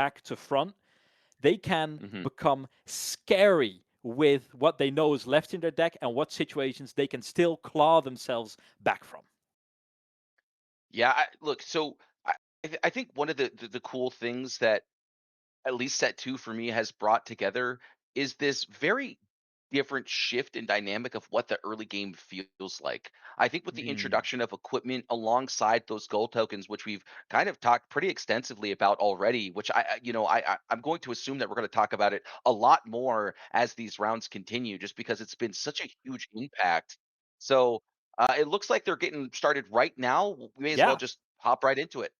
back to front, they can Hmm. become scary with what they know is left in their deck and what situations they can still claw themselves back from. Yeah, look, so I think one of the cool things that at least set two for me has brought together is this very different shift in dynamic of what the early game feels like. I think with the Mm. introduction of equipment alongside those gold tokens, which we've kind of talked pretty extensively about already, which I'm going to assume that we're going to talk about it a lot more as these rounds continue, just because it's been such a huge impact. So it looks like they're getting started right now. We may as well Yeah, just hop right into it.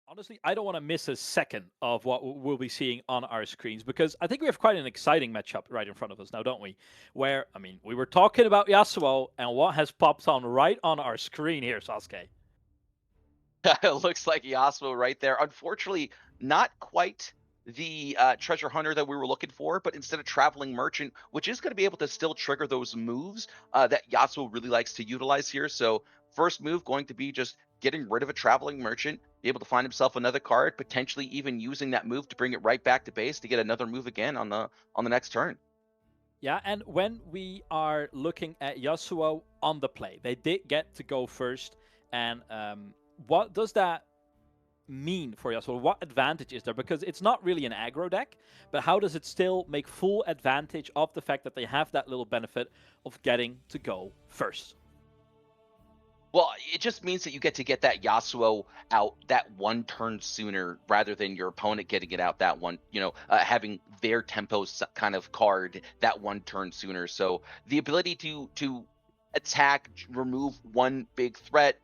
honestly, I don't want to miss a second of what we'll be seeing on our screens because I think we have quite an exciting matchup right in front of us now, don't we? Where, I mean, we were talking about Yasuo and what has popped on right on our screen here, Sasuke. It looks like Yasuo right there. Unfortunately, not quite the treasure hunter that we were looking for, but instead a traveling merchant, which is going to be able to still trigger those moves that Yasuo really likes to utilize here. So first move going to be just getting rid of a traveling merchant, be able to find himself another card, potentially even using that move to bring it right back to base to get another move again on the next turn. Yeah, and when we are looking at Yasuo on the play, they did get to go first. And what does that mean for Yasuo? What advantage is there? Because it's not really an aggro deck, but how does it still make full advantage of the fact that they have that little benefit of getting to go first? Well, it just means that you get to get that Yasuo out that one turn sooner rather than your opponent getting it out that one, having their tempo kind of card that one turn sooner. So the ability to attack, remove one big threat,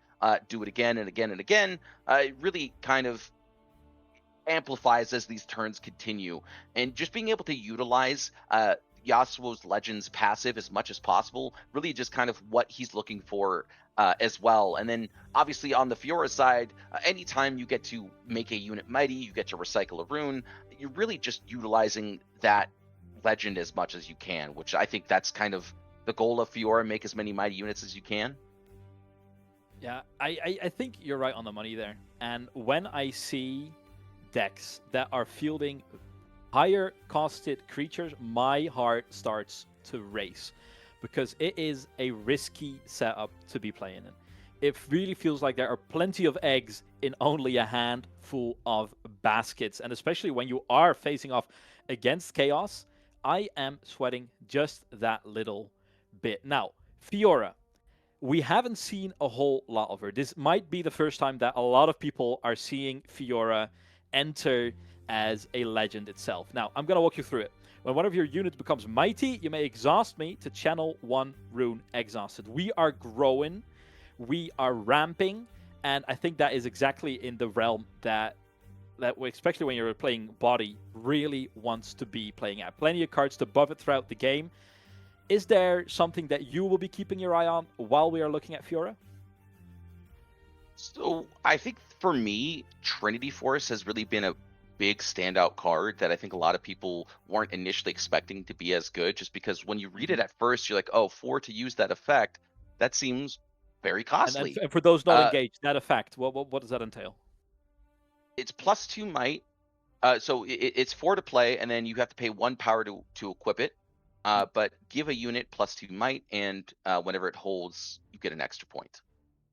do it again and again and again, it really kind of amplifies as these turns continue. And just being able to utilize Yasuo's Legends passive as much as possible, really just kind of what he's looking for as well. And then obviously on the Fiora side, anytime you get to make a unit mighty, you get to recycle a rune, you're really just utilizing that legend as much as you can, which I think that's kind of the goal of Fiora, make as many mighty units as you can. Yeah, I think you're right on the money there. And when I see decks that are fielding higher costed creatures, my heart starts to race because it is a risky setup to be playing in. It really feels like there are plenty of eggs in only a handful of baskets. And especially when you are facing off against Chaos, I am sweating just that little bit. Now, Fiora, we haven't seen a whole lot of her. This might be the first time that a lot of people are seeing Fiora enter as a legend itself. Now, I'm going to walk you through it. When one of your units becomes mighty, you may exhaust me to channel one rune exhausted. We are growing, we are ramping, and I think that is exactly in the realm that especially when you're playing body, really wants to be playing at. Plenty of cards to buff it throughout the game. Is there something that you will be keeping your eye on while we are looking at Fiora? So I think for me, Trinity Force has really been a big standout card that I think a lot of people weren't initially expecting to be as good, just because when you read it Mhm. at first, you're like, oh, four to use that effect, that seems very And costly. for those not Uh, engaged, that effect, what does that entail? it's plus two might, so it's four to play, and then you have to pay one power to equip it. Yep. But give a unit plus two might, and whenever it holds, you get an extra point.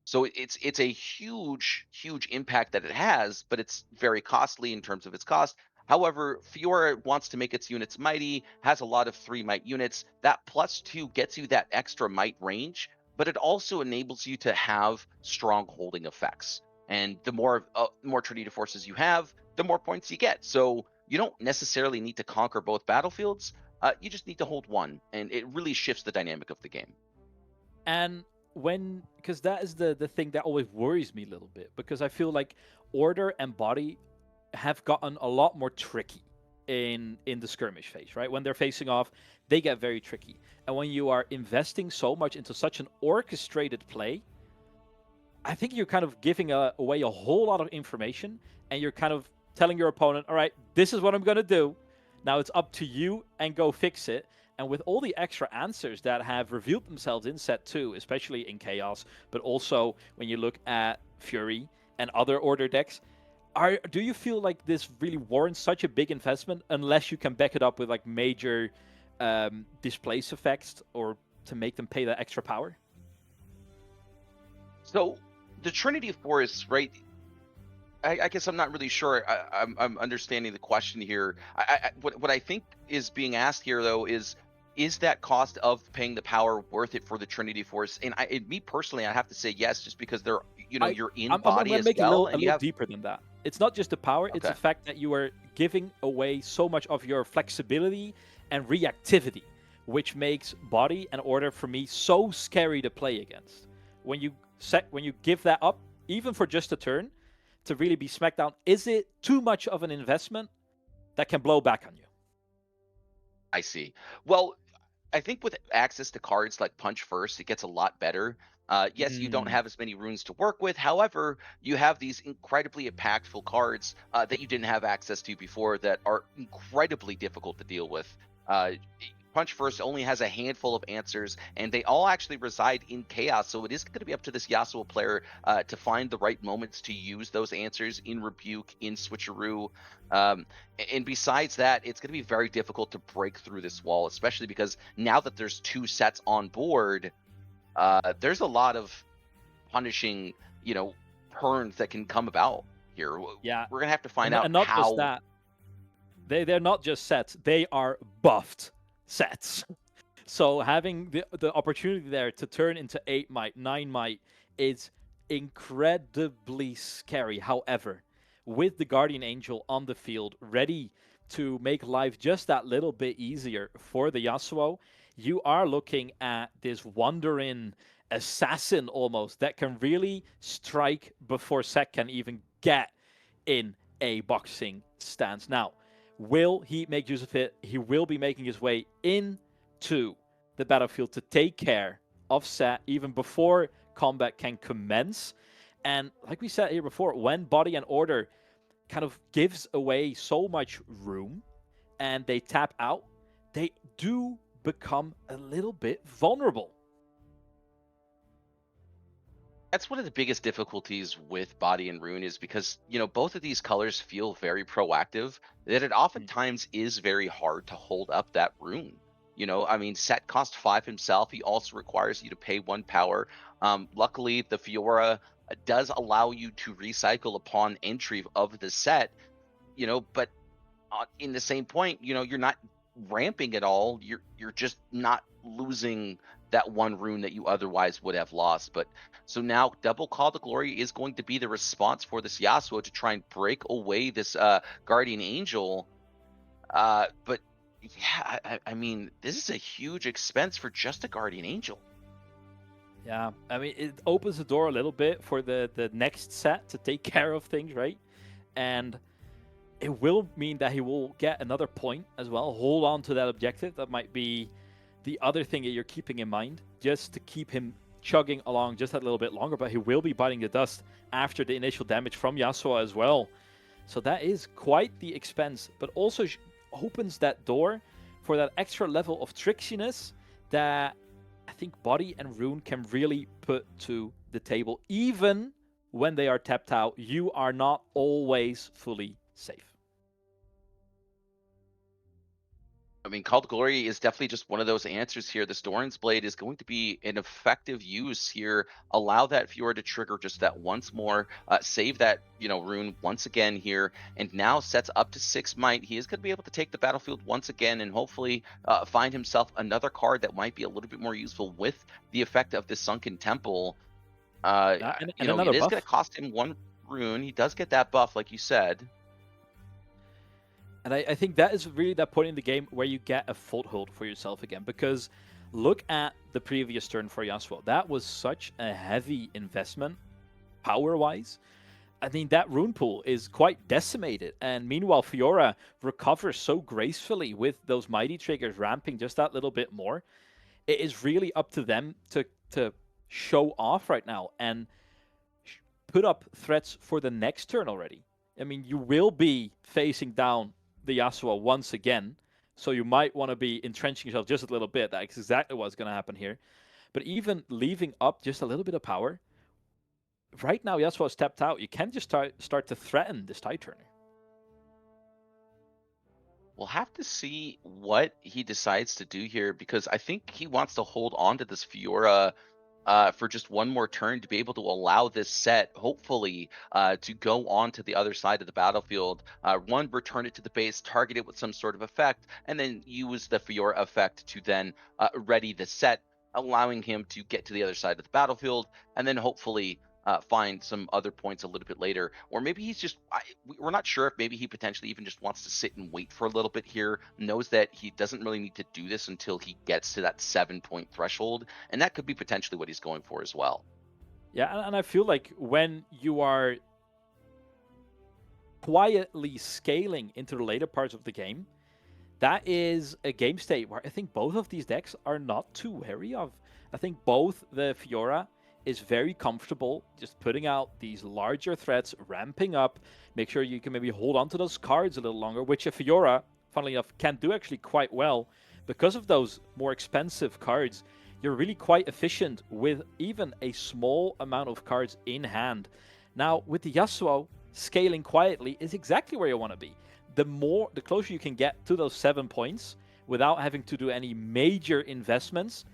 So it's a huge impact that it has, but it's very costly in terms of its cost. However, Fiora wants to make its units mighty, has a lot of three might units. That plus two gets you that extra might range, but it also enables you to have strong holding effects. And the more Trinity forces you have, the more points you get. So you don't necessarily need to conquer both battlefields. You just need to hold one, and it really shifts the dynamic of the game. And because that is the thing that always worries me a little bit, because I feel like order and body have gotten a lot more tricky in the skirmish phase, right? When they're facing off, they get very tricky. And when you are investing so much into such an orchestrated play, I think you're kind of giving away a whole lot of information, and you're kind of telling your opponent, all right, this is what I'm going to do. Now it's up to you and go fix it. And with all the extra answers that have revealed themselves in set 2, especially in Chaos, but also when you look at Fury and other order decks, Do you feel like this really warrants such a big investment unless you can back it up with like major displace effects or to make them pay that extra power? So the Trinity Force, right? I guess I'm not really sure. I'm understanding the question here. What I think is being asked here though is that cost of paying the power worth it for the Trinity Force? And me personally, I have to say yes, just because they're you're in I'm body gonna as make it well, a and you little have deeper than that. It's not just the power; it's okay. the fact that you are giving away so much of your flexibility and reactivity, which makes body and order for me so scary to play against. When you give that up, even for just a turn, to really be smacked down, is it too much of an investment that can blow back on you? I see. Well, I think with access to cards like Punch First, it gets a lot better. Yes, you don't Mm, have as many runes to work with. However, you have these incredibly impactful cards that you didn't have access to before that are incredibly difficult to deal with. Uh, Punch First only has a handful of answers, and they all actually reside in Chaos. So it is going to be up to this Yasuo player to find the right moments to use those answers in Rebuke, in Switcheroo. And besides that, it's going to be very difficult to break through this wall, especially because now that there's two sets on board, there's a lot of punishing, turns that can come about here. yeah, We're gonna have to find out and not just how. that. They're not just sets; they are buffed sets. So having the opportunity there to turn into 8 might, 9 might is incredibly scary. However, with the Guardian Angel on the field, ready to make life just that little bit easier for the Yasuo, you are looking at this wandering assassin almost that can really strike before Sek can even get in a boxing stance. Now, will he make use of it? He will be making his way into the battlefield to take care of Set even before combat can commence. And like we said here before, when Body and Order kind of gives away so much room and they tap out, they do become a little bit vulnerable. That's one of the biggest difficulties with Body and Rune is because, both of these colors feel very proactive, that it oftentimes is very hard to hold up that rune. I mean, Set cost 5 himself. He also requires you to pay 1 power. Luckily, the Fiora does allow you to recycle upon entry of the set, but in the same point, you're not ramping at all. You're just not losing that 1 rune that you otherwise would have lost. But so now double Call to Glory is going to be the response for this Yasuo to try and break away this Guardian Angel. But yeah, I mean, this is a huge expense for just a Guardian Angel. Yeah, I mean, it opens the door a little bit for the next set to take care of things, right? And it will mean that he will get another point as well. Hold on to that objective. That might be the other thing that you're keeping in mind, just to keep him chugging along just a little bit longer. But he will be biting the dust after the initial damage from Yasuo as well. So that is quite the expense, but also opens that door for that extra level of tricksiness that I think Body and Rune can really put to the table. Even when they are tapped out, you are not always fully safe. I mean, Call to Glory is definitely just one of those answers here. This Doran's Blade is going to be an effective use here. Allow that Fiora to trigger just that once more. Save that, rune once again here. And now sets up to 6 might. He is going to be able to take the battlefield once again and hopefully find himself another card that might be a little bit more useful with the effect of the Sunken Temple. And another it is buff. going to cost him 1 rune. He does get that buff, like you said. And I think that is really that point in the game where you get a foothold for yourself again. Because look at the previous turn for Yasuo. That was such a heavy investment, power-wise. I mean, that rune pool is quite decimated. And meanwhile, Fiora recovers so gracefully with those mighty triggers ramping just that little bit more. It is really up to them to show off right now and put up threats for the next turn already. I mean, you will be facing down the Yasuo once again, so you might want to be entrenching yourself just a little bit. That's exactly what's going to happen here. But even leaving up just a little bit of power right now Yasuo stepped out. You can't just start to threaten this Tide Turner. We'll have to see what he decides to do here because I think he wants to hold on to this Fiora for just one more turn to be able to allow this set, hopefully, to go on to the other side of the battlefield. One, return it to the base, target it with some sort of effect, and then use the Fiora effect to then ready the set, allowing him to get to the other side of the battlefield, and then hopefully find some other points a little bit later. Or maybe he's just, we're not sure if maybe he potentially even just wants to sit and wait for a little bit here, knows that he doesn't really need to do this until he gets to that 7-point threshold. And that could be potentially what he's going for as well. Yeah, and I feel like when you are quietly scaling into the later parts of the game, that is a game state where I think both of these decks are not too wary of. I think both the Fiora is very comfortable just putting out these larger threats, ramping up, make sure you can maybe hold on to those cards a little longer, which a Fiora, funnily enough, can do actually quite well. Because of those more expensive cards, you're really quite efficient with even a small amount of cards in hand. Now, with the Yasuo, scaling quietly is exactly where you want to be. The closer you can get to those 7 points without having to do any major investments,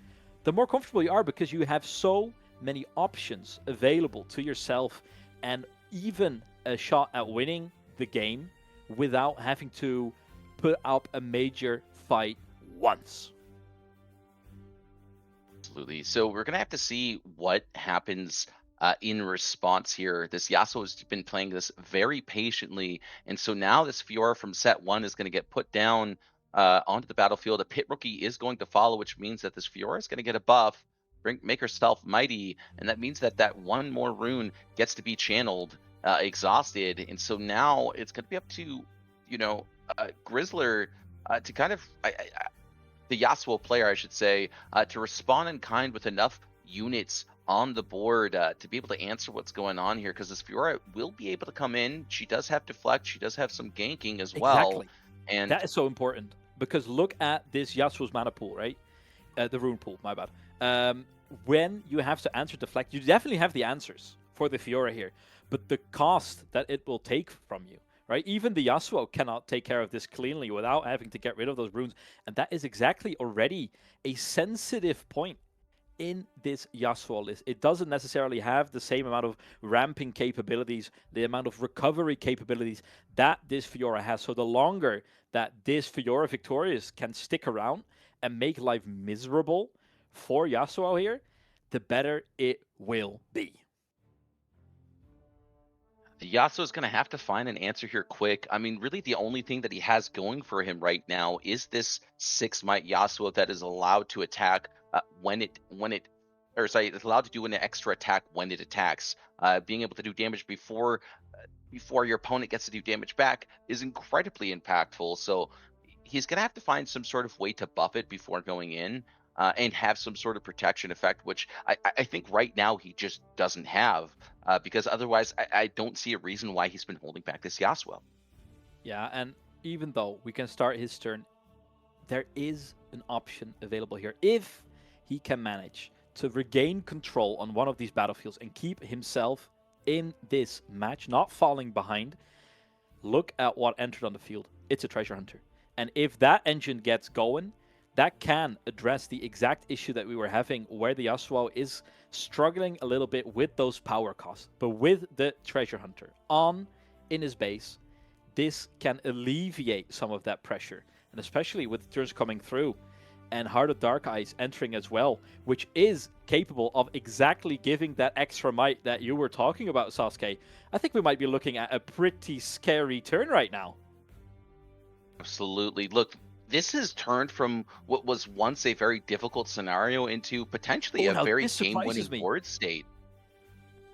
the more comfortable you are because you have so many options available to yourself and even a shot at winning the game without having to put up a major fight once. Absolutely. So we're going to have to see what happens in response here. This Yasuo has been playing this very patiently. And so now this Fiora from set 1 is going to get put down onto the battlefield. A Pit Rookie is going to follow, which means that this Fiora is going to get a buff, make herself mighty. And that means that that one more rune gets to be channeled, exhausted. And so now it's going to be up to, Grizzler to kind of... the Yasuo player, I should say, to respond in kind with enough units on the board to be able to answer what's going on here, because this Fiora will be able to come in. She does have deflect. She does have some ganking as well. Exactly. And that is so important because look at this Yasuo's mana pool, right? The rune pool, my bad. When you have to answer deflect, you definitely have the answers for the Fiora here, but the cost that it will take from you, right? Even the Yasuo cannot take care of this cleanly without having to get rid of those runes. And that is exactly already a sensitive point in this Yasuo list. It doesn't necessarily have the same amount of ramping capabilities, the amount of recovery capabilities that this Fiora has. So the longer that this Fiora Victorious can stick around and make life miserable for Yasuo here, the better it will be. Yasuo is going to have to find an answer here quick. I mean, really the only thing that he has going for him right now is this 6-might Yasuo that is allowed to attack it's allowed to do an extra attack when it attacks. Being able to do damage before your opponent gets to do damage back is incredibly impactful. So he's going to have to find some sort of way to buff it before going in. And have some sort of protection effect, which I think right now he just doesn't have, because otherwise I don't see a reason why he's been holding back this Yasuo. Yeah, and even though we can start his turn, there is an option available here. If he can manage to regain control on one of these battlefields and keep himself in this match, not falling behind, look at what entered on the field. It's a Treasure Hunter. And if that engine gets going, that can address the exact issue that we were having where the Yasuo is struggling a little bit with those power costs. But with the Treasure Hunter in his base, this can alleviate some of that pressure. And especially with turns coming through and Heart of Dark Eyes entering as well, which is capable of exactly giving that extra might that you were talking about, Sasuke. I think we might be looking at a pretty scary turn right now. Absolutely. Look, this has turned from what was once a very difficult scenario into potentially a very game-winning board state.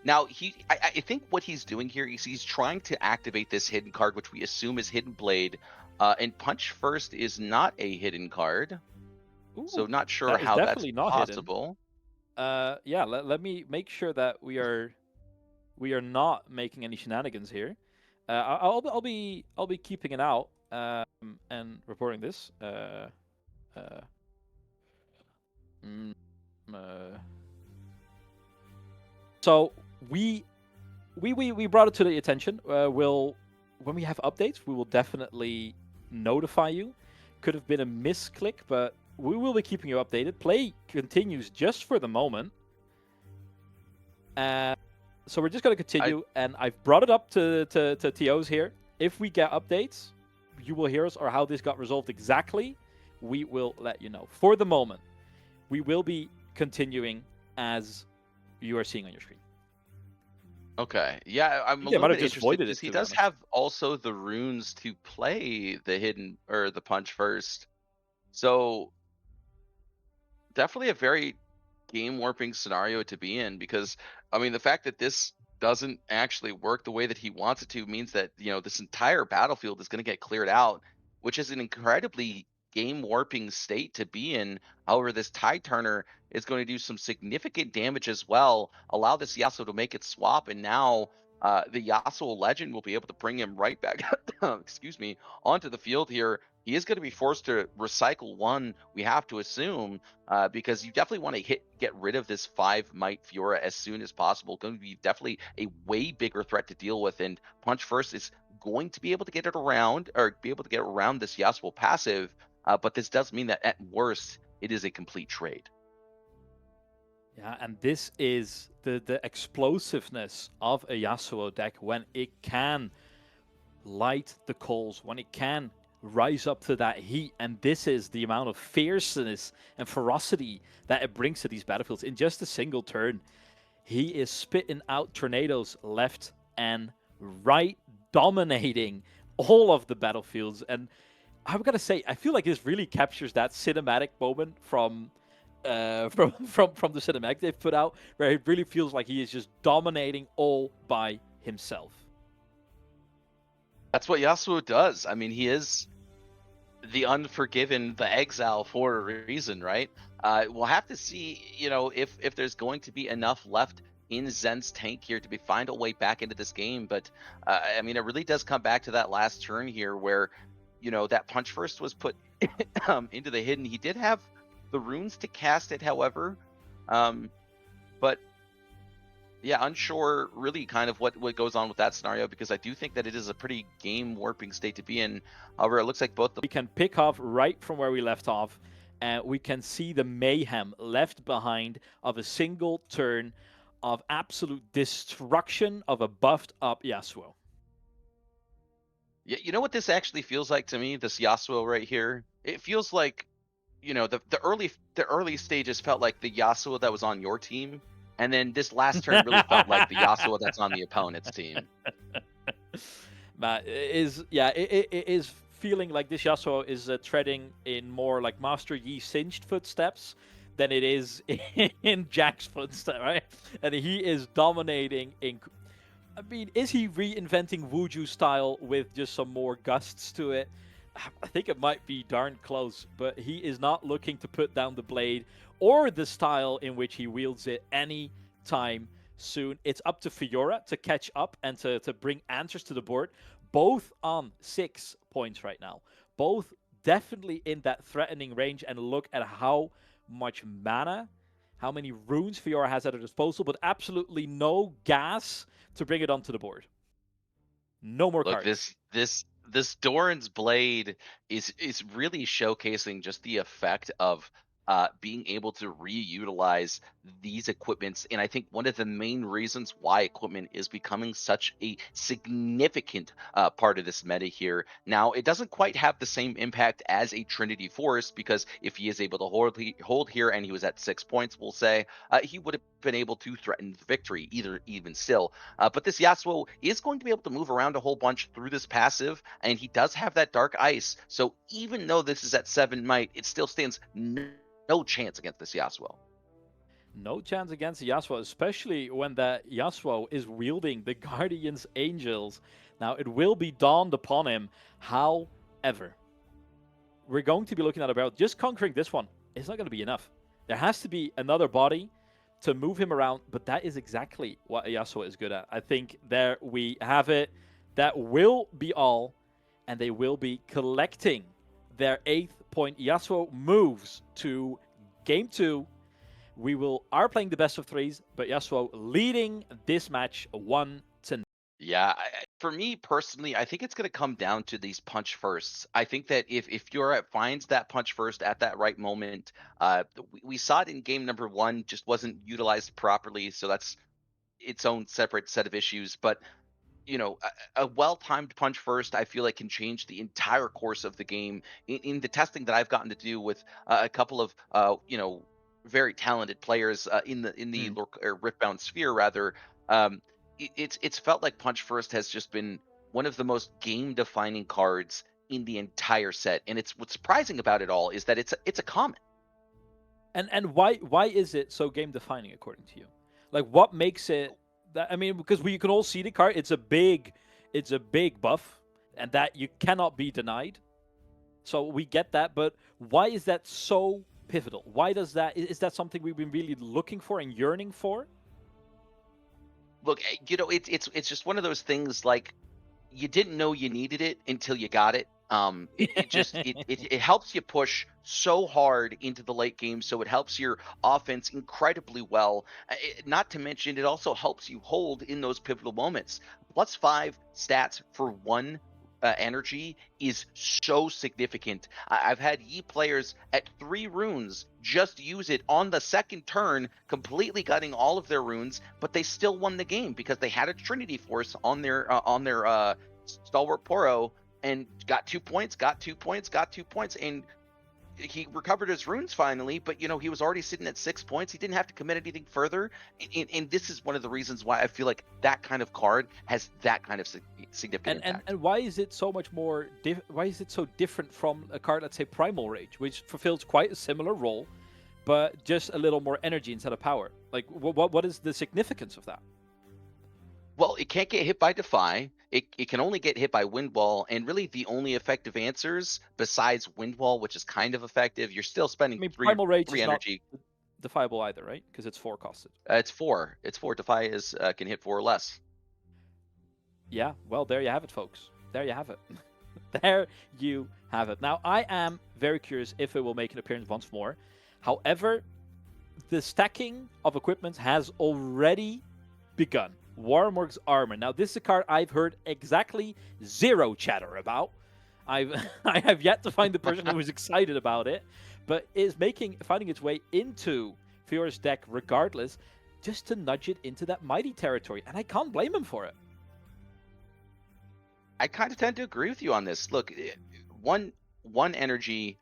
Now, I think what he's doing here is he's trying to activate this hidden card, which we assume is Hidden Blade, and Punch First is not a hidden card. Ooh, so not sure how that's possible. Yeah, let me make sure that we are not making any shenanigans here. I'll be keeping it out. And reporting this. So we we brought it to the attention. When we have updates, we will definitely notify you. Could have been a misclick, but we will be keeping you updated. Play continues just for the moment. So we're just going to continue, and I've brought it up to TOs here. If we get updates, you will hear us, or how this got resolved exactly, we will let you know. For the moment, we will be continuing as you are seeing on your screen. Okay. Yeah, I'm a They little might bit have just interested voided because it, he to be does honest. have also the runes to play the hidden or the punch first. So definitely a very game warping scenario to be in, because I mean the fact that this doesn't actually work the way that he wants it to means that, you know, this entire battlefield is going to get cleared out, which is an incredibly game warping state to be in. However, this tide turner is going to do some significant damage as well, allow this Yasuo to make it swap, and now the Yasuo legend will be able to bring him right back excuse me, onto the field here. He is going to be forced to recycle one, we have to assume, because you definitely want to get rid of this 5 might Fiora as soon as possible. Going to be definitely a way bigger threat to deal with, and punch first is going to be able to get it around, or be able to get around this Yasuo passive, but this does mean that at worst it is a complete trade. Yeah, and this is the explosiveness of a Yasuo deck when it can light the coals, when it can rise up to that heat, and this is the amount of fierceness and ferocity that it brings to these battlefields. In just a single turn, he is spitting out tornadoes left and right, dominating all of the battlefields. And I've got to say, I feel like this really captures that cinematic moment from the cinematic they've put out, where it really feels like he is just dominating all by himself. That's what Yasuo does. I mean, he is the Unforgiven, the exile for a reason, right? We'll have to see, you know, if there's going to be enough left in Zen's tank here to find a way back into this game. But I mean, it really does come back to that last turn here, where, you know, that punch first was put into the hidden. He did have the runes to cast it, however, but yeah, unsure really kind of what goes on with that scenario, because I do think that it is a pretty game warping state to be in. However, it looks like both we can pick off right from where we left off, and we can see the mayhem left behind of a single turn of absolute destruction of a buffed up Yasuo. Yeah, you know what this actually feels like to me, this Yasuo right here? It feels like, you know, the early stages felt like the Yasuo that was on your team, and then this last turn really felt like the Yasuo that's on the opponent's team. But it is feeling like this Yasuo is treading in more like Master Yi Singed footsteps than it is in Jack's footsteps, right? And he is dominating in. I mean, is he reinventing Wuju style with just some more gusts to it? I think it might be darn close, but he is not looking to put down the blade or the style in which he wields it any time soon. It's up to Fiora to catch up and to bring answers to the board, both on 6 points right now. Both definitely in that threatening range, and look at how much mana, how many runes Fiora has at her disposal, but absolutely no gas to bring it onto the board. No more cards. This Doran's blade is really showcasing just the effect of being able to reutilize these equipments. And I think one of the main reasons why equipment is becoming such a significant part of this meta here. Now, it doesn't quite have the same impact as a Trinity Force, because if he is able to hold here and he was at 6 points, we'll say, he would have been able to threaten victory even still. But this Yasuo is going to be able to move around a whole bunch through this passive, and he does have that Dark Ice. So even though this is at 7 might, it still stands no chance against this Yasuo. No chance against Yasuo, especially when that Yasuo is wielding the Guardian's Angels. Now, it will be dawned upon him. However, we're going to be looking at about just conquering this one. It's not going to be enough. There has to be another body to move him around, but that is exactly what Yasuo is good at. I think there we have it. That will be all, and they will be collecting their 8th point. Yasuo moves to game 2. We are playing the best of 3s, but Yasuo leading this match 1-0. Yeah, for me personally, I think it's going to come down to these punch firsts. I think that if Fiora finds that punch first at that right moment, we saw it in game number one, just wasn't utilized properly. So that's its own separate set of issues. But a well-timed punch first, I feel like can change the entire course of the game. In the testing that I've gotten to do with a couple of very talented players in the or Riftbound Sphere rather, it's felt like punch first has just been one of the most game-defining cards in the entire set. And it's what's surprising about it all is that it's a common. And why is it so game defining according to you? Like what makes it that? I mean, because we can all see the card. It's a big buff, and that you cannot be denied. So we get that, but why is that so pivotal? Why does that? Is that something we've been really looking for and yearning for? Look, it's just one of those things like you didn't know you needed it until you got it. It helps you push so hard into the late game, so it helps your offense incredibly well. Not to mention, it also helps you hold in those pivotal moments. +5 stats for one energy is so significant. I've had Yi players at 3 runes just use it on the second turn, completely gutting all of their runes, but they still won the game because they had a Trinity Force on their Stalwart Poro and got 2 points, got 2 points, got 2 points, and he recovered his runes finally, but he was already sitting at 6 points. He didn't have to commit anything further, and this is one of the reasons why I feel like that kind of card has that kind of significant impact. And why is it so much more? Why is it so different from a card, let's say Primal Rage, which fulfills quite a similar role, but just a little more energy instead of power? Like, what is the significance of that? Well, it can't get hit by Defy. It can only get hit by Wind Wall, and really the only effective answers besides Wind Wall, which is kind of effective, you're still spending Primal Rage three is energy. Not defiable either, right? Because it's 4 costed. It's 4. It's 4. Defy is can hit 4 or less. Yeah, well, there you have it, folks. There you have it. There you have it. Now, I am very curious if it will make an appearance once more. However, the stacking of equipment has already begun. Warmorg's Armor. Now, this is a card I've heard exactly 0 chatter about. I have yet to find the person who was excited about it, but is finding its way into Fiora's deck regardless, just to nudge it into that mighty territory, and I can't blame him for it. I kind of tend to agree with you on this. Look, one energy,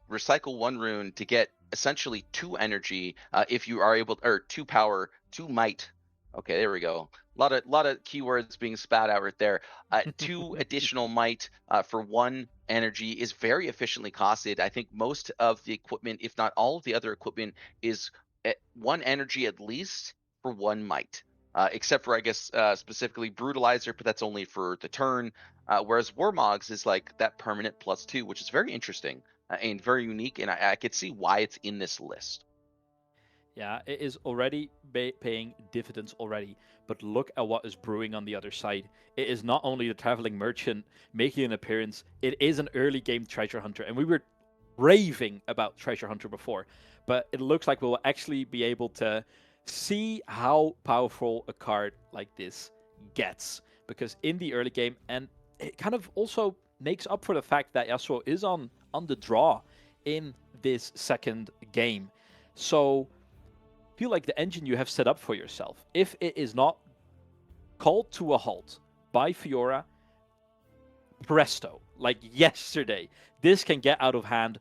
recycle 1 rune to get essentially 2 energy. If you are able, or 2 power, 2 might. Okay, there we go. A lot of keywords being spat out right there. 2 additional might for 1 energy is very efficiently costed. I think most of the equipment, if not all of the other equipment, is at 1 energy at least for 1 might. Except for, I guess, specifically Brutalizer, but that's only for the turn. Whereas Warmogs is like that permanent +2, which is very interesting and very unique, and I could see why it's in this list. Yeah, it is already paying dividends already, but look at what is brewing on the other side. It is not only the Traveling Merchant making an appearance, it is an early game Treasure Hunter, and we were raving about Treasure Hunter before, but it looks like we'll actually be able to see how powerful a card like this gets, because in the early game, and it kind of also makes up for the fact that Yasuo is on the draw in this second game. So feel like the engine you have set up for yourself, if it is not called to a halt by Fiora, presto, like yesterday, this can get out of hand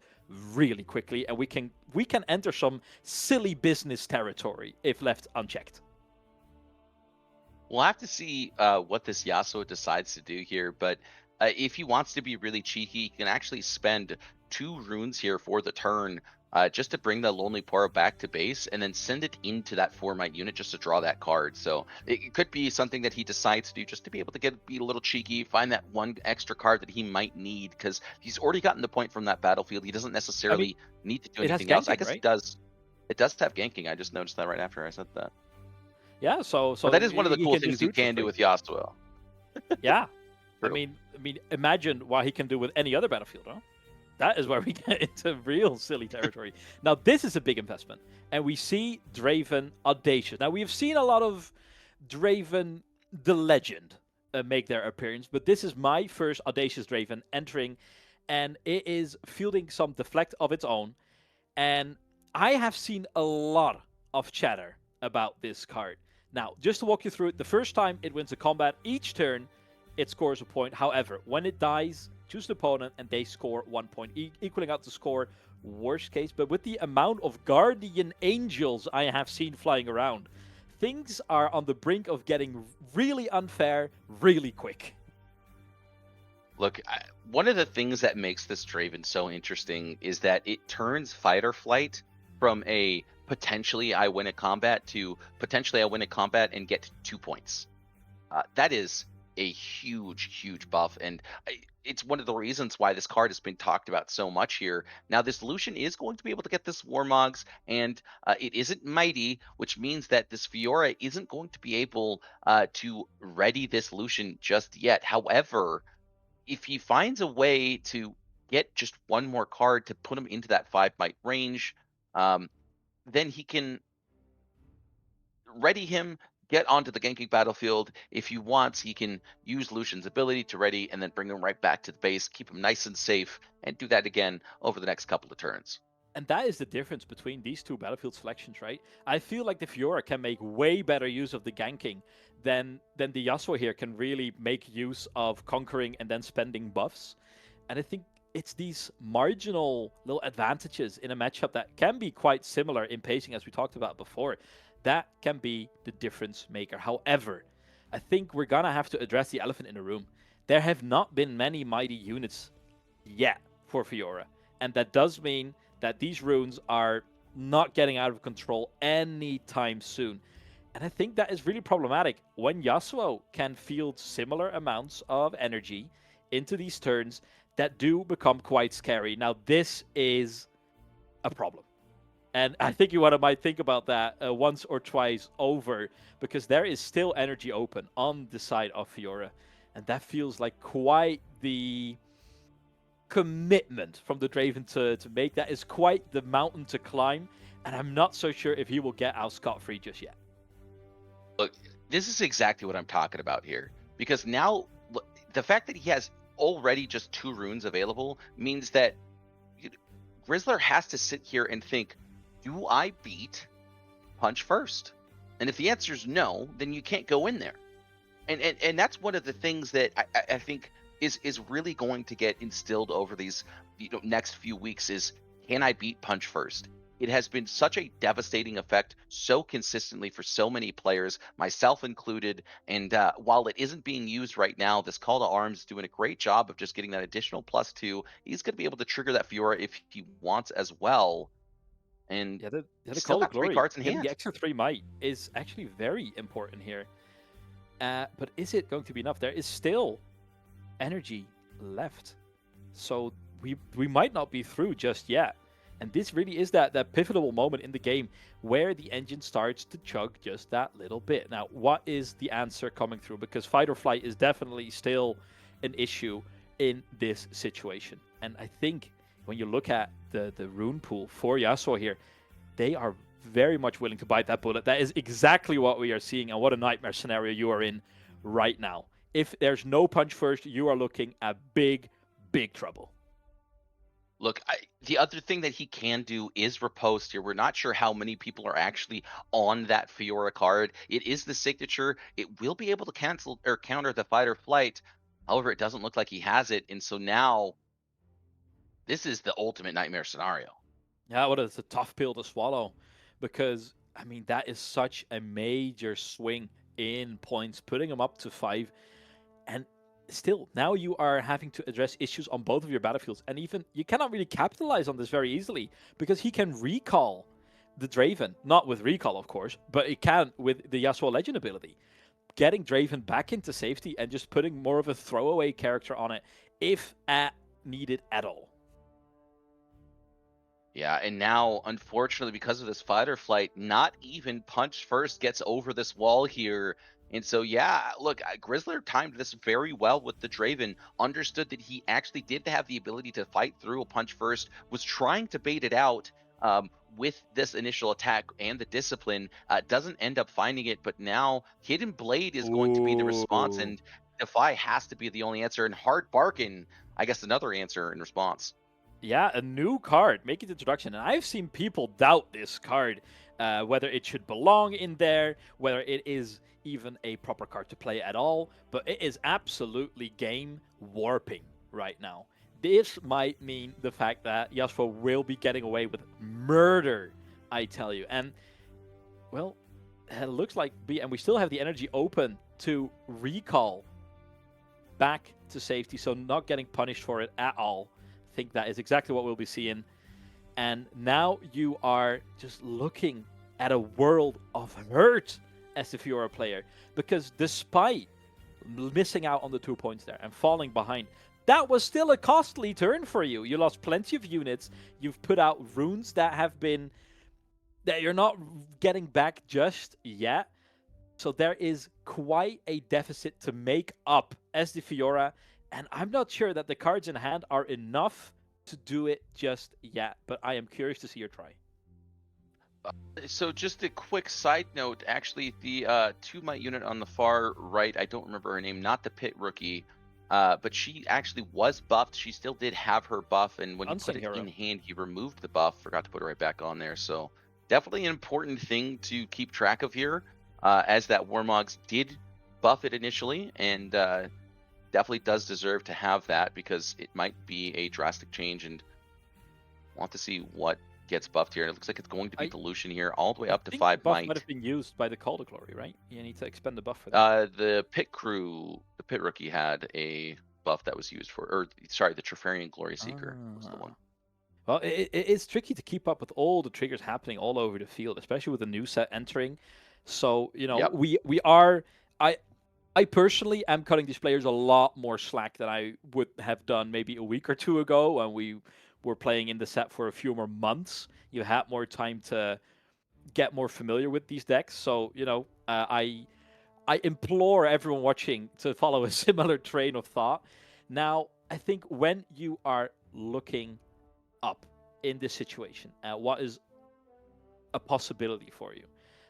really quickly, and we can enter some silly business territory if left unchecked. We'll have to see what this Yasuo decides to do here, but if he wants to be really cheeky, he can actually spend 2 runes here for the turn just to bring the Lonely Poro back to base, and then send it into that 4 might unit just to draw that card. So it could be something that he decides to do just to be able to be a little cheeky, find that 1 extra card that he might need, because he's already gotten the point from that battlefield. He doesn't necessarily need to do anything else. I guess right? It does. It does have ganking. I just noticed that right after I said that. Yeah, so but that is one of the cool things you can do with Yasuo. Yeah, I mean, imagine what he can do with any other battlefield, huh? That is where we get into real silly territory. Now, this is a big investment, and we see Draven Audacious. Now, we have seen a lot of Draven the Legend make their appearance, but this is my first Audacious Draven entering, and it is fielding some deflect of its own. And I have seen a lot of chatter about this card. Now, just to walk you through it, the first time it wins a combat, each turn it scores a point. However, when it dies, choose an opponent and they score 1 point, equaling out the score, worst case. But with the amount of Guardian Angels I have seen flying around, things are on the brink of getting really unfair really quick. Look, one of the things that makes this Draven so interesting is that it turns fight or flight from a potentially I win a combat to potentially I win a combat and get 2 points. That is a huge buff, and it's one of the reasons why this card has been talked about so much here. Now, this Lucian is going to be able to get this Warmogs, and it isn't mighty, which means that this Fiora isn't going to be able to ready this Lucian just yet. However, if he finds a way to get just one more card to put him into that 5 might range, then he can ready him, get onto the ganking battlefield. If he wants, he can use Lucian's ability to ready and then bring him right back to the base, keep him nice and safe, and do that again over the next couple of turns. And that is the difference between these two battlefield selections, right? I feel like the Fiora can make way better use of the ganking than the Yasuo here can really make use of conquering and then spending buffs. And I think it's these marginal little advantages in a matchup that can be quite similar in pacing as we talked about before. That can be the difference maker. However, I think we're going to have to address the elephant in the room. There have not been many mighty units yet for Fiora. And that does mean that these runes are not getting out of control anytime soon. And I think that is really problematic. When Yasuo can field similar amounts of energy into these turns, that do become quite scary. Now, this is a problem. And I think you might think about that once or twice over, because there is still energy open on the side of Fiora. And that feels like quite the commitment from the Draven to make. That is quite the mountain to climb. And I'm not so sure if he will get out scot-free just yet. Look, this is exactly what I'm talking about here. Because now, look, the fact that he has already just 2 runes available means that Grizzler has to sit here and think, do I beat Punch first? And if the answer is no, then you can't go in there. And that's one of the things that I think is really going to get instilled over these next few weeks is, can I beat Punch first? It has been such a devastating effect so consistently for so many players, myself included. And while it isn't being used right now, this Call to Arms is doing a great job of just getting that additional +2. He's going to be able to trigger that Fiora if he wants as well. And the still Call of got 3 Glory, cards in hand. the extra 3 might is actually very important here. But is it going to be enough? There is still energy left. So we might not be through just yet. And this really is that pivotal moment in the game where the engine starts to chug just that little bit. Now, what is the answer coming through? Because fight or flight is definitely still an issue in this situation. And I think when you look at the rune pool for Yasuo here, they are very much willing to bite that bullet. That is exactly what we are seeing, and what a nightmare scenario you are in right now. If there's no Punch first, you are looking at big trouble. Look, the other thing that he can do is riposte here. We're not sure how many people are actually on that Fiora card. It is the signature. It will be able to cancel or counter the fight or flight. However, it doesn't look like he has it. And so now this is the ultimate nightmare scenario. Yeah, well, it's a tough pill to swallow because, I mean, that is such a major swing in points, putting him up to 5. And still, now you are having to address issues on both of your battlefields. And even you cannot really capitalize on this very easily because he can recall the Draven. Not with recall, of course, but it can with the Yasuo Legend ability. Getting Draven back into safety and just putting more of a throwaway character on it if needed at all. Yeah, and now, unfortunately, because of this fight or flight, not even Punch first gets over this wall here. And so, yeah, look, Grizzler timed this very well with the Draven, understood that he actually did have the ability to fight through a Punch first, was trying to bait it out with this initial attack and the discipline, doesn't end up finding it, but now Hidden Blade is going to be the response. And Defy has to be the only answer, and Hard Bargain, I guess, another answer in response. Yeah, a new card making the introduction, and I've seen people doubt this card, whether it should belong in there, whether it is even a proper card to play at all. But it is absolutely game warping right now. This might mean the fact that Yasuo will be getting away with murder, I tell you. And well, it looks like and we still have the energy open to recall back to safety, so not getting punished for it at all. I think that is exactly what we'll be seeing. And now you are just looking at a world of hurt as the Fiora player, because despite missing out on the 2 points there and falling behind, that was still a costly turn for you. You lost plenty of units. You've put out runes that you're not getting back just yet. So there is quite a deficit to make up as the Fiora, and I'm not sure that the cards in hand are enough to do it just yet, but I am curious to see your try. So just a quick side note, actually, the 2 might unit on the far right, I don't remember her name, not the pit rookie, but she actually was buffed. She still did have her buff, and when you put it in hand, he removed the buff. Forgot to put it right back on there. So definitely an important thing to keep track of here, as that Warmogs did buff it initially, and definitely does deserve to have that, because it might be a drastic change, and want to see what gets buffed here. It looks like it's going to be dilution here, all the way up to 5 might. Might have been used by the Call to Glory, right? You need to expend the buff for that. The pit rookie had a buff that was used for, or sorry, the Trifarian Glory Seeker was the one. Well, it's tricky to keep up with all the triggers happening all over the field, especially with the new set entering. So, we are. I personally am cutting these players a lot more slack than I would have done maybe a week or two ago when we were playing in the set for a few more months. You had more time to get more familiar with these decks. So, I implore everyone watching to follow a similar train of thought. Now, I think when you are looking up in this situation, what is a possibility for you?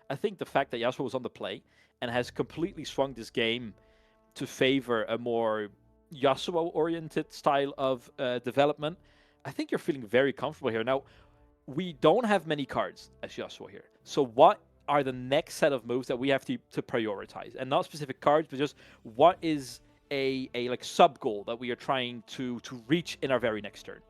I think the fact that Yasuo was on the play and has completely swung this game to favor a more Yasuo-oriented style of development, I think you're feeling very comfortable here. Now, we don't have many cards as Yasuo here. So what are the next set of moves that we have to prioritize? And not specific cards, but just what is a like sub-goal that we are trying to reach in our very next turn?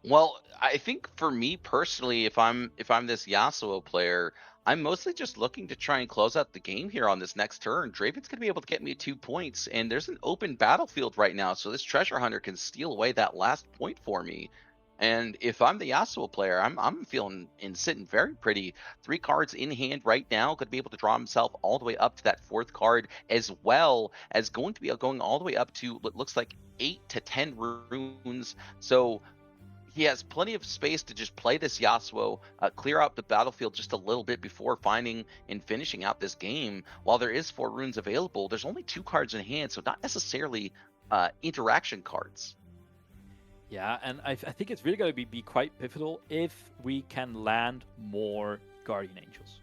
Well, I think for me personally, if I'm this Yasuo player, I'm mostly just looking to try and close out the game here on this next turn. Draven's going to be able to get me 2 points, and there's an open battlefield right now, so this Treasure Hunter can steal away that last point for me. And if I'm the Yasuo player, I'm feeling and sitting very pretty. 3 cards in hand right now, could be able to draw himself all the way up to that 4th card, as well as going to be going all the way up to what looks like 8 to 10 runes. So he has plenty of space to just play this Yasuo, clear out the battlefield just a little bit before finding and finishing out this game. While there is 4 runes available, there's only 2 cards in hand, so not necessarily interaction cards. Yeah, and I think it's really going to be quite pivotal if we can land more Guardian Angels.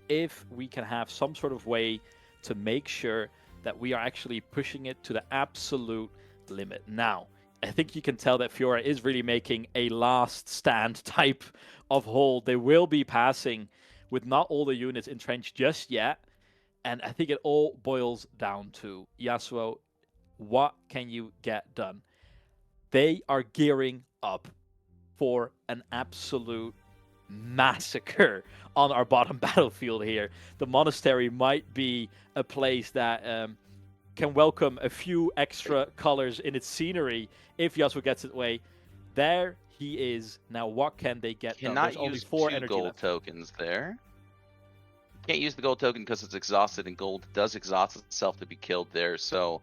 If we can have some sort of way to make sure that we are actually pushing it to the absolute limit. Now, I think you can tell that Fiora is really making a last stand type of hold. They will be passing with not all the units entrenched just yet. And I think it all boils down to Yasuo, what can you get done? They are gearing up for an absolute massacre on our bottom battlefield here. The monastery might be a place that can welcome a few extra colors in its scenery if Yasuo gets it way. There he is. Now, what can they get done? Cannot use 4 gold tokens there. Can't use the gold token because it's exhausted, and gold does exhaust itself to be killed there. So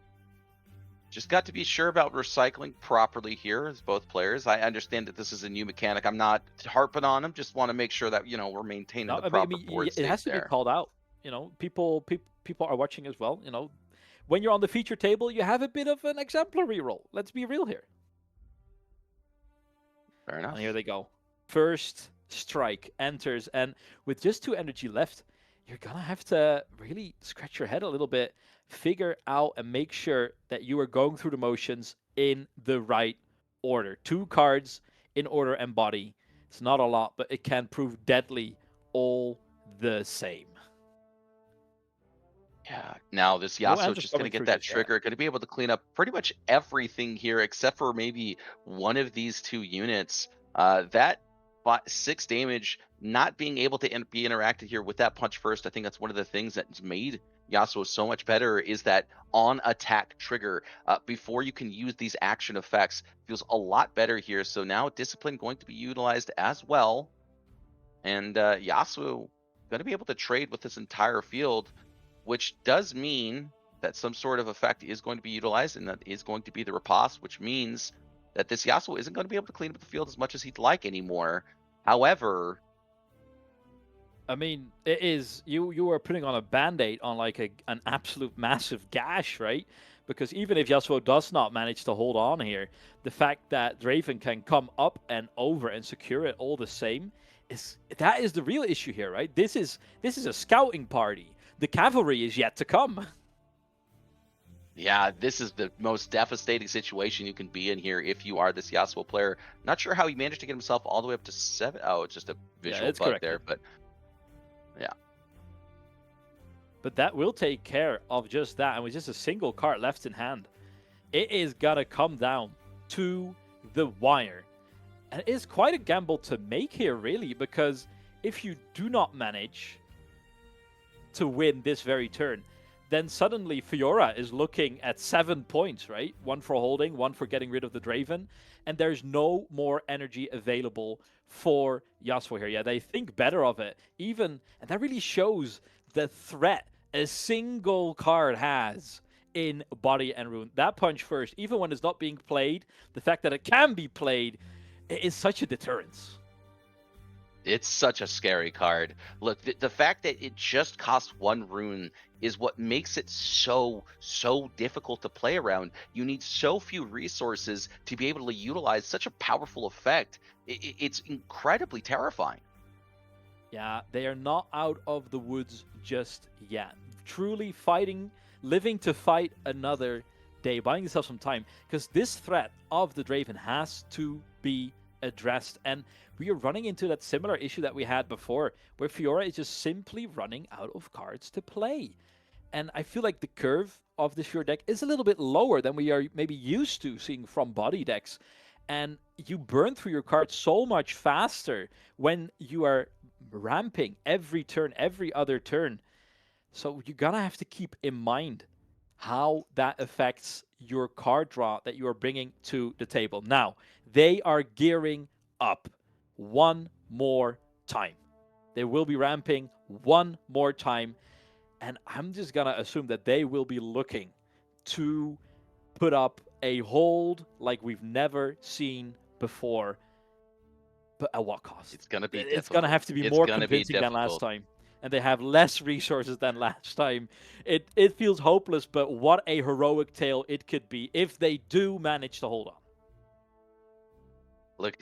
just got to be sure about recycling properly here as both players. I understand that this is a new mechanic. I'm not harping on them. Just want to make sure that, we're maintaining the proper board state. It has to be called out. People are watching as well. When you're on the feature table, you have a bit of an exemplary role. Let's be real here. Fair enough. And here they go. First strike enters, and with just 2 energy left, you're gonna have to really scratch your head a little bit, figure out and make sure that you are going through the motions in the right order. 2 cards in order and body. It's not a lot, but it can prove deadly all the same. Yeah. Now this No Yasuo answers just gonna coming get through that just yet. trigger, gonna be able to clean up pretty much everything here except for maybe one of these 2 units. That 6 damage not being able to be interacted here with that punch first. I think that's one of the things that's made Yasuo so much better is that on attack trigger before you can use these action effects feels a lot better here. So now discipline going to be utilized as well, and Yasuo going to be able to trade with this entire field, which does mean that some sort of effect is going to be utilized, and that is going to be the riposte, which means that this Yasuo isn't going to be able to clean up the field as much as he'd like anymore. However, I mean, it is you are putting on a band-aid on like an absolute massive gash, right? Because even if Yasuo does not manage to hold on here, the fact that Draven can come up and over and secure it all the same is the real issue here, right? This is a scouting party. The cavalry is yet to come. yeah, this is the most devastating situation you can be in here if you are this Yasuo player. Not sure how he managed to get himself all the way up to 7. Oh, it's just a visual It's bug correct. there, but yeah. But that will take care of just that, and with just a single card left in hand, it is gonna come down to the wire. And it is quite a gamble to make here, really, because if you do not manage to win this very turn, then suddenly Fiora is looking at 7 points, right? 1 for holding, 1 for getting rid of the Draven, and there's no more energy available for Yasuo here. Yeah, they think better of it. And that really shows the threat a single card has in body and rune. That punch first, even when it's not being played, the fact that it can be played is such a deterrence. It's such a scary card. Look, the fact that it just costs 1 rune is what makes it so difficult to play around. You need so few resources to be able to utilize such a powerful effect. It's incredibly terrifying. Yeah, they are not out of the woods just yet. Truly living to fight another day, buying yourself some time, because this threat of the Draven has to be addressed. And we are running into that similar issue that we had before, where Fiora is just simply running out of cards to play. And I feel like the curve of this Fiora deck is a little bit lower than we are maybe used to seeing from body decks. And you burn through your cards so much faster when you are ramping every turn, every other turn. So you're gonna have to keep in mind how that affects your card draw that you are bringing to the table. Now, they are gearing up one more time. They will be ramping one more time, and I'm just gonna assume that they will be looking to put up a hold like we've never seen before. But at what cost? It's gonna be It's difficult. gonna have to be It's more gonna be convincing than last difficult. time. And they have less resources than last time. It feels hopeless, but what a heroic tale it could be if they do manage to hold on. Look,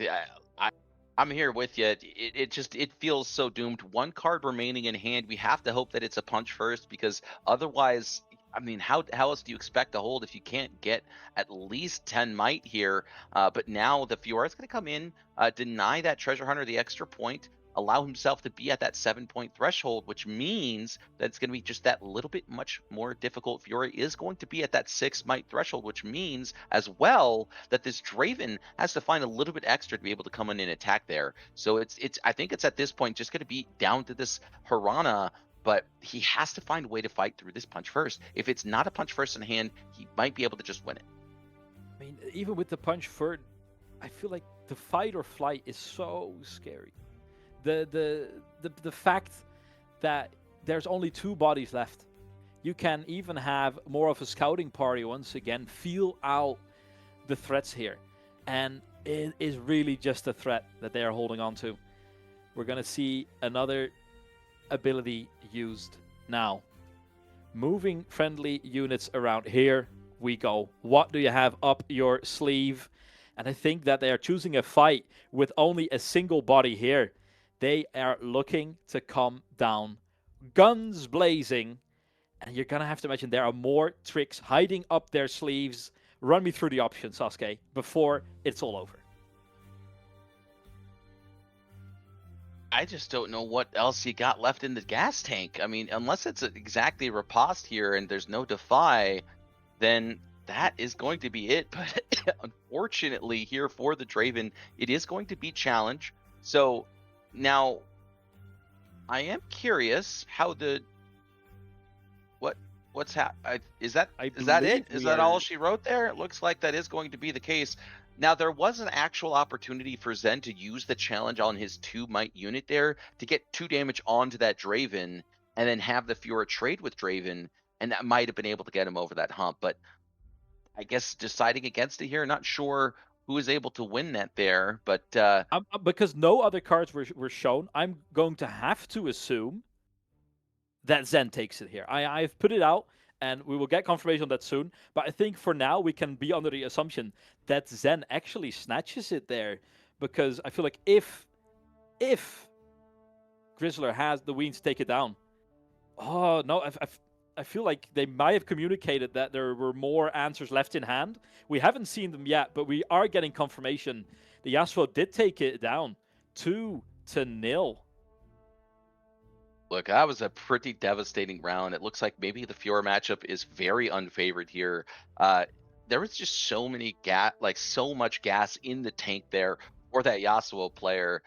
I'm here with you. It feels so doomed. 1 card remaining in hand. We have to hope that it's a punch first, because otherwise, I mean, how else do you expect to hold if you can't get at least 10 might here? But now the Fiora is going to come in, deny that treasure hunter the extra point, allow himself to be at that 7-point threshold, which means that it's going to be just that little bit much more difficult. Fiora is going to be at that 6 might threshold, which means as well that this Draven has to find a little bit extra to be able to come in and attack there. So it's I think it's at this point just going to be down to this Hirana, but he has to find a way to fight through this punch first. If it's not a punch first in hand, he might be able to just win it. I mean, even with the punch third, I feel like the fight or flight is so scary. The fact that there's only 2 bodies left. You can even have more of a scouting party once again, feel out the threats here. And it is really just a threat that they are holding on to. We're going to see another ability used now. Moving friendly units around. Here we go. What do you have up your sleeve? And I think that they are choosing a fight with only a single body here. They are looking to come down guns blazing, and you're gonna have to imagine there are more tricks hiding up their sleeves. Run me through the options, Sasuke, before it's all over. I just don't know what else you got left in the gas tank. I mean, unless it's exactly riposte here and there's no defy, then that is going to be it. But unfortunately, here for the Draven, it is going to be challenge. So now, I am curious how the what's is that it? Is that all she wrote there? It looks like that is going to be the case. Now, there was an actual opportunity for Zen to use the challenge on his 2 might unit there to get 2 damage onto that Draven and then have the Fiora trade with Draven, and that might have been able to get him over that hump. But I guess deciding against it here, not sure who was able to win that there. But because no other cards were shown, I'm going to have to assume that Zen takes it here. I've put it out, and we will get confirmation on that soon. But I think for now, we can be under the assumption that Zen actually snatches it there. Because I feel like if Grizzler has the wings to take it down, oh, no, I feel like they might have communicated that there were more answers left in hand. We haven't seen them yet, but we are getting confirmation. The Yasuo did take it down 2-0. Look, that was a pretty devastating round. It looks like maybe the Fiora matchup is very unfavored here. There was just so many so much gas in the tank there for that Yasuo player.